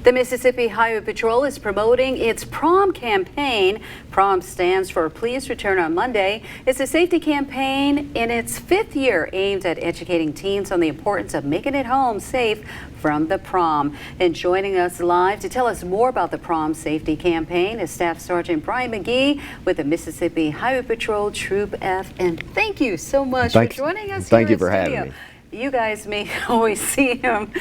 The Mississippi Highway Patrol is promoting its prom campaign. Prom stands for Please Return on Monday. It's a safety campaign in its 5th year aimed at educating teens on the importance of making it home safe from the prom. And joining us live to tell us more about the prom safety campaign is Staff Sergeant Brian McGee with the Mississippi Highway Patrol Troop F. And thank you so much for joining us. Thank you for having me. You guys may always see him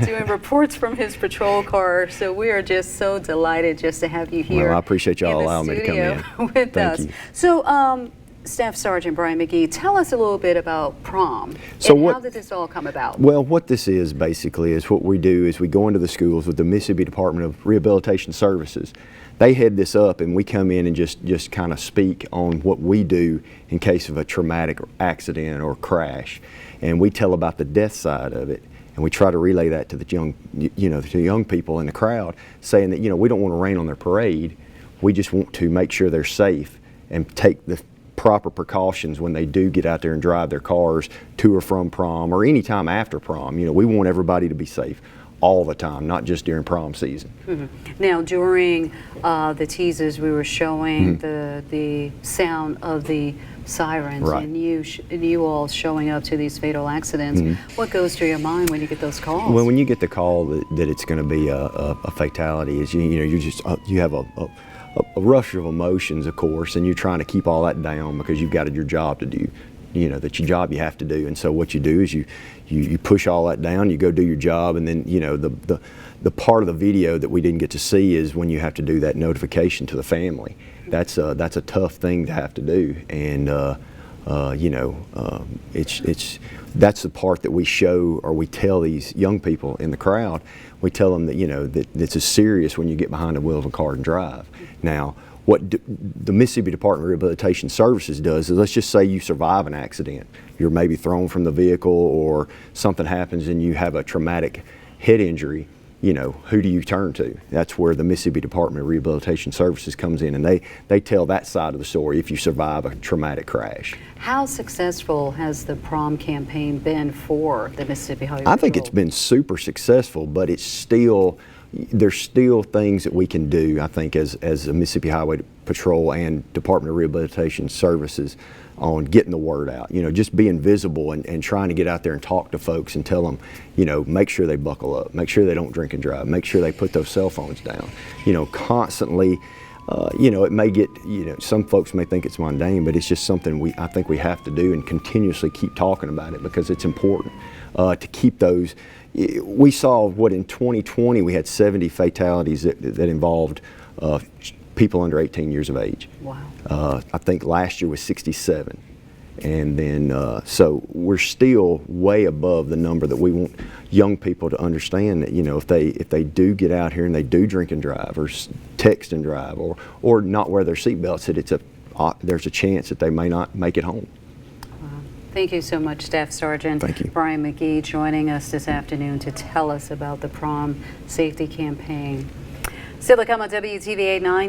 doing reports from his patrol car, so we are just so delighted just to have you here. Well, I appreciate y'all allowing me to come in. With us. You. So, Staff Sergeant Brian McGee, tell us a little bit about prom. So how did this all come about? Well, what this is basically is what we do is we go into the schools with the Mississippi Department of Rehabilitation Services. They head this up and we come in and just kind of speak on what we do in case of a traumatic accident or crash. And we tell about the death side of it, and we try to relay that to the young, to the young people in the crowd, saying that, we don't want to rain on their parade. We just want to make sure they're safe and take the proper precautions when they do get out there and drive their cars to or from prom or any time after prom. We want everybody to be safe all the time, not just during prom season. Mm-hmm. Now, during the teasers, we were showing the sound of the sirens, right, and you all showing up to these fatal accidents. What goes through your mind when you get those calls? Well, when you get the call that it's going to be a fatality, is you have a rush of emotions, of course, and you're trying to keep all that down because you've got your job to do. That's your job you have to do, and so what you do is you push all that down, you go do your job, and then the part of the video that we didn't get to see is when you have to do that notification to the family. That's a tough thing to have to do, and that's the part that we show, or we tell these young people in the crowd. We tell them that that this is serious when you get behind the wheel of a car and drive. Now, what the Mississippi Department of Rehabilitation Services does is, let's just say you survive an accident. You're maybe thrown from the vehicle or something happens and you have a traumatic head injury. Who do you turn to? That's where the Mississippi Department of Rehabilitation Services comes in, and they tell that side of the story if you survive a traumatic crash. How successful has the prom campaign been for the Mississippi Highway Patrol? I think it's been super successful, but there's still things that we can do, I think, as a Mississippi Highway Patrol and Department of Rehabilitation Services on getting the word out. Just being visible and trying to get out there and talk to folks and tell them, make sure they buckle up, make sure they don't drink and drive, make sure they put those cell phones down. Constantly, it may get, some folks may think it's mundane, but it's just something I think we have to do and continuously keep talking about it because it's important to keep those. We saw in 2020 we had 70 fatalities that involved people under 18 years of age. Wow. I think last year was 67. And then, so we're still way above the number that we want young people to understand that, if they do get out here and they do drink and drive or text and drive or not wear their seatbelts, that there's a chance that they may not make it home. Thank you so much, Staff Sergeant Brian McGee, joining us this afternoon to tell us about the prom safety campaign. Still to come on WTVA 9.